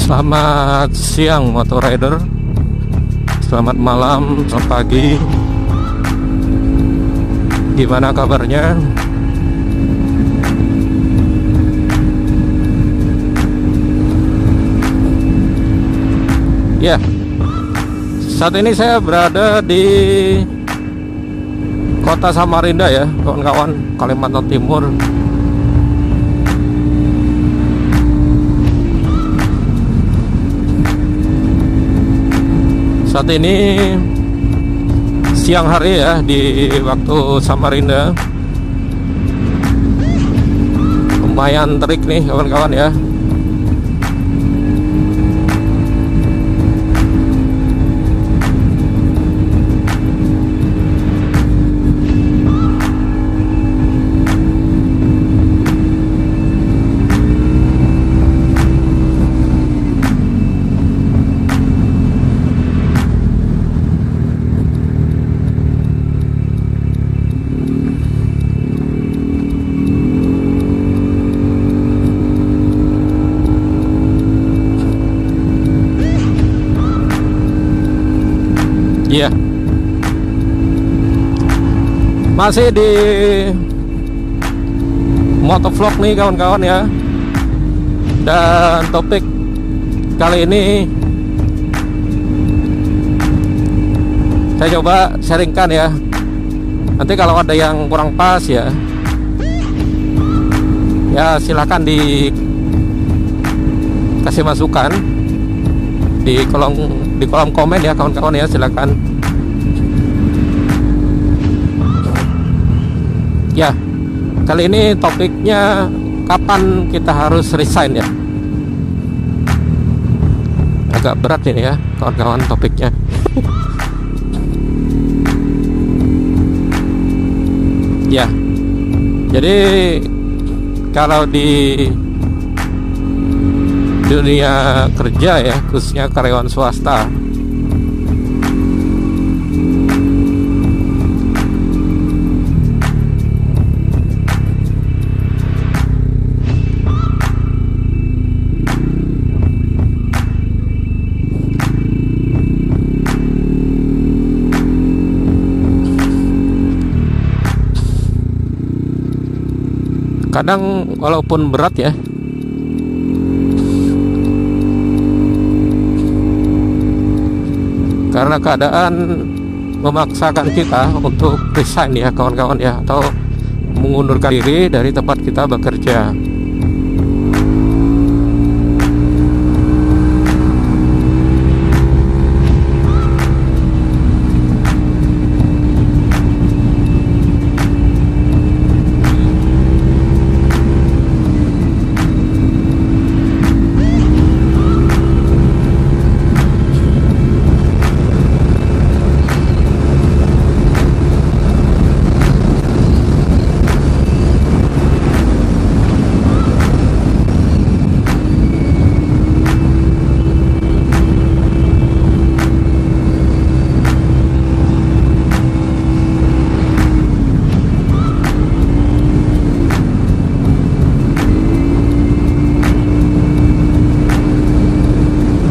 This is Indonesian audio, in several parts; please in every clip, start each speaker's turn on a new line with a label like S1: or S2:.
S1: Selamat siang motor rider, selamat malam, selamat pagi. Gimana kabarnya? Ya, saat ini saya berada di kota Samarinda ya, kawan-kawan, Kalimantan Timur. Saat ini siang hari ya di waktu Samarinda. Lumayan terik nih kawan-kawan ya. Iya, masih di motovlog nih kawan-kawan ya. Dan topik kali ini saya coba sharingkan ya. Nanti kalau ada yang kurang pas ya silahkan dikasih masukan di kolom komen ya kawan-kawan ya, silakan. Ya, kali ini topiknya kapan kita harus resign ya. Agak berat ini ya kawan-kawan topiknya. Ya, jadi kalau di dunia kerja ya, khususnya karyawan swasta, kadang walaupun berat ya, karena keadaan memaksakan kita untuk resign ya kawan-kawan ya, atau mengundurkan diri dari tempat kita bekerja.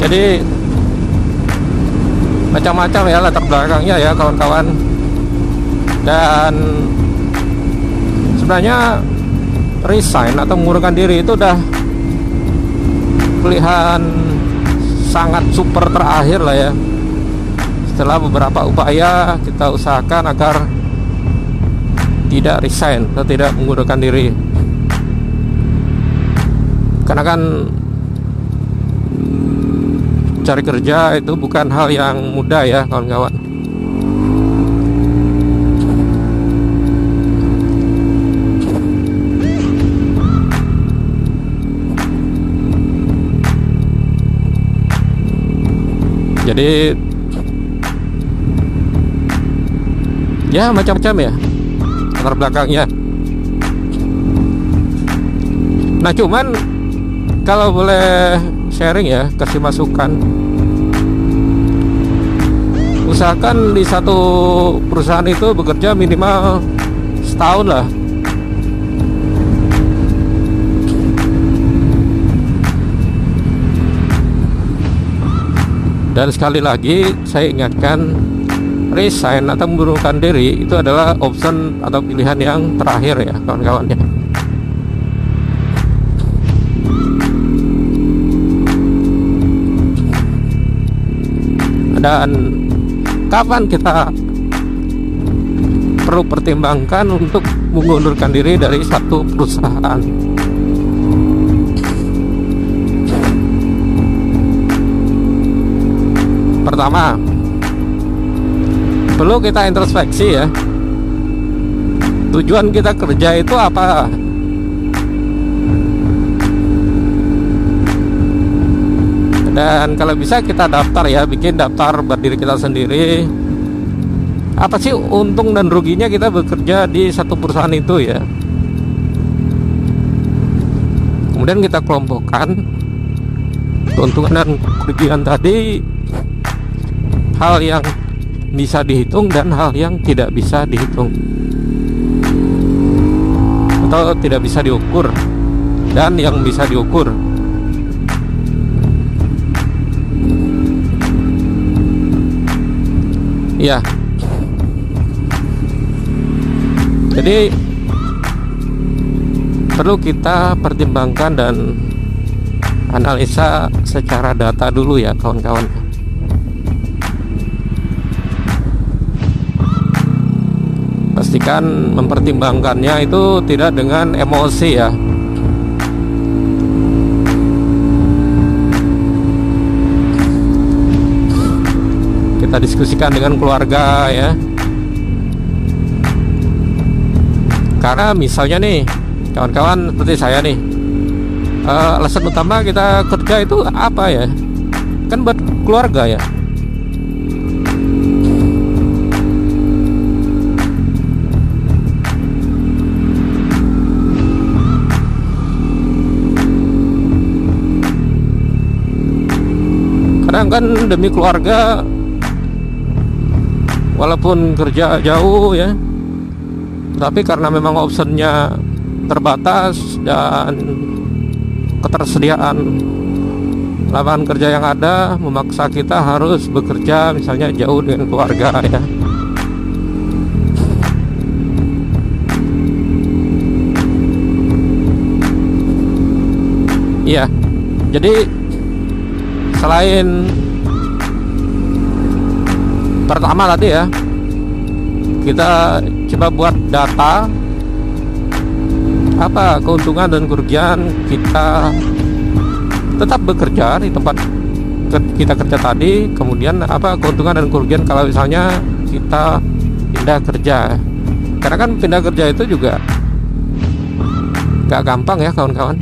S1: Jadi macam-macam ya latar belakangnya ya kawan-kawan. Dan sebenarnya resign atau mengundurkan diri itu udah pilihan sangat super terakhir lah ya. Setelah beberapa upaya kita usahakan agar tidak resign atau tidak mengundurkan diri. Karena kan cari kerja itu bukan hal yang mudah ya kawan-kawan. Jadi ya macam-macam ya latar belakangnya. Nah cuman kalau boleh sharing ya, kasih masukan, usahakan di satu perusahaan itu bekerja minimal setahun lah. Dan sekali lagi saya ingatkan, resign atau mengundurkan diri itu adalah option atau pilihan yang terakhir ya kawan-kawan ya. Dan kapan kita perlu pertimbangkan untuk mengundurkan diri dari satu perusahaan? Pertama, perlu kita introspeksi ya. Tujuan kita kerja itu apa? Dan kalau bisa kita daftar ya, bikin daftar buat diri kita sendiri. Apa sih untung dan ruginya kita bekerja di satu perusahaan itu ya? Kemudian kita kelompokkan keuntungan dan kerugian tadi, hal yang bisa dihitung dan hal yang tidak bisa dihitung atau tidak bisa diukur, dan yang bisa diukur. Ya, jadi perlu kita pertimbangkan dan analisa secara data dulu ya kawan-kawan. Pastikan mempertimbangkannya itu tidak dengan emosi ya. Kita diskusikan dengan keluarga ya. Karena misalnya nih kawan-kawan seperti saya nih, alasan utama kita kerja itu apa ya? Kan buat keluarga ya. Kadang kan demi keluarga, walaupun kerja jauh ya, tapi karena memang optionnya terbatas dan ketersediaan lapangan kerja yang ada memaksa kita harus bekerja misalnya jauh dengan keluarga ya. Iya, jadi selain pertama tadi ya, kita coba buat data apa keuntungan dan kerugian kita tetap bekerja di tempat kita kerja tadi, kemudian apa keuntungan dan kerugian kalau misalnya kita pindah kerja. Karena kan pindah kerja itu juga gak gampang ya kawan-kawan.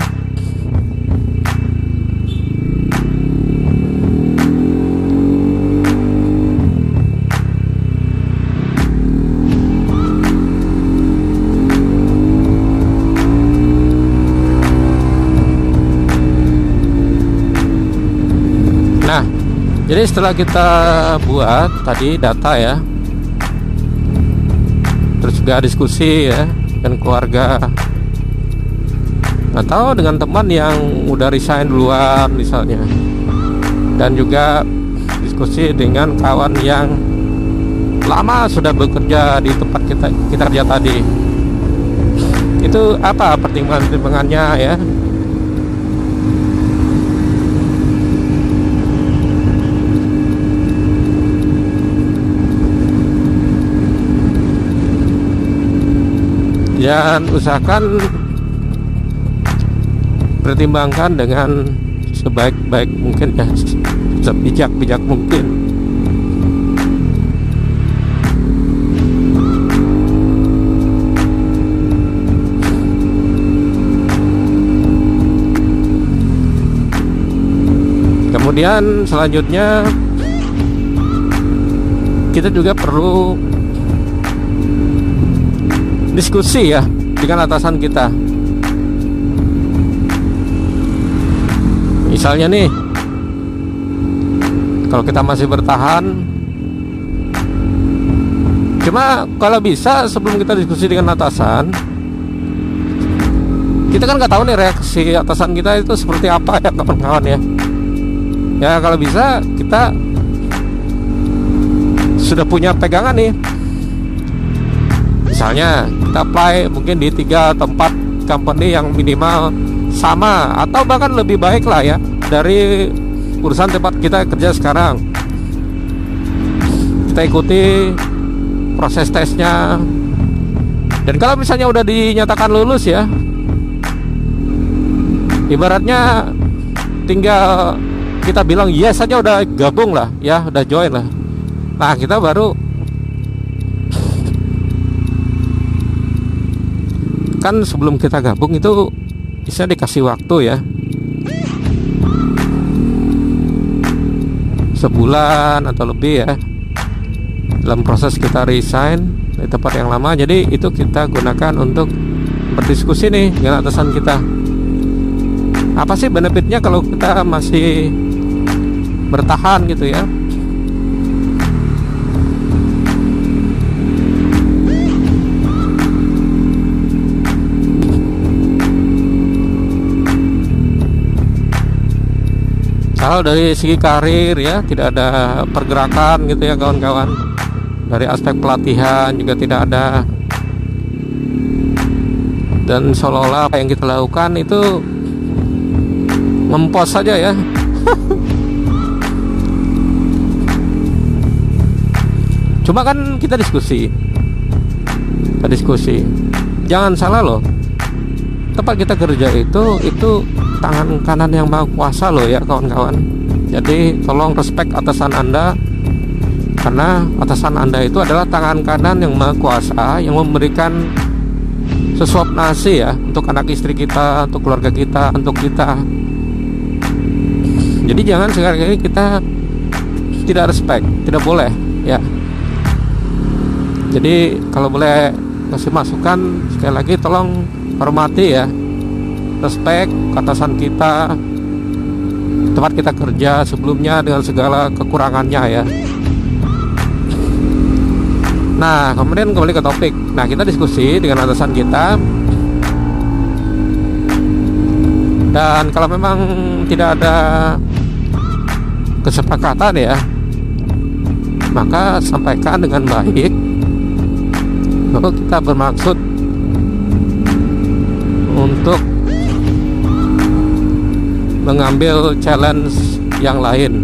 S1: Jadi setelah kita buat tadi data ya, terus juga diskusi ya dengan keluarga atau dengan teman yang udah resign duluan misalnya, dan juga diskusi dengan kawan yang lama sudah bekerja di tempat kita kerja tadi. Itu apa pertimbangannya ya? Dan usahakan pertimbangkan dengan sebaik-baik mungkin ya, sebijak-bijak mungkin. Kemudian selanjutnya kita juga perlu diskusi ya dengan atasan kita. Misalnya nih, kalau kita masih bertahan, cuma kalau bisa sebelum kita diskusi dengan atasan, kita kan nggak tahu nih reaksi atasan kita itu seperti apa ya kawan-kawan ya. Ya kalau bisa kita sudah punya pegangan nih, misalnya kita apply mungkin di 3 atau 4 company yang minimal sama atau bahkan lebih baik lah ya dari perusahaan tempat kita kerja sekarang. Kita ikuti proses tesnya, dan kalau misalnya udah dinyatakan lulus ya, ibaratnya tinggal kita bilang yes saja udah gabung lah ya, udah join lah. Nah kita baru kan sebelum kita gabung itu bisa dikasih waktu ya, sebulan atau lebih ya, dalam proses kita resign di tempat yang lama. Jadi itu kita gunakan untuk berdiskusi nih dengan atasan kita, apa sih benefitnya kalau kita masih bertahan gitu ya. Kalau dari segi karir ya, tidak ada pergerakan gitu ya kawan-kawan. Dari aspek pelatihan juga tidak ada. Dan seolah-olah apa yang kita lakukan itu ngempos saja ya. Cuma kan kita diskusi. Jangan salah loh, tempat kita kerja itu tangan kanan yang maha kuasa loh ya kawan-kawan. Jadi tolong respect atasan Anda, karena atasan Anda itu adalah tangan kanan yang maha kuasa, yang memberikan sesuap nasi ya untuk anak istri kita, untuk keluarga kita, untuk kita. Jadi jangan sekali-kali kita tidak respect, tidak boleh ya. Jadi kalau boleh kasih masukan, sekali lagi tolong hormati ya, respect atasan kita, tempat kita kerja sebelumnya dengan segala kekurangannya ya. Nah kemudian kembali ke topik. Nah kita diskusi dengan atasan kita, dan kalau memang tidak ada kesepakatan ya, maka sampaikan dengan baik bahwa kita bermaksud untuk mengambil challenge yang lain.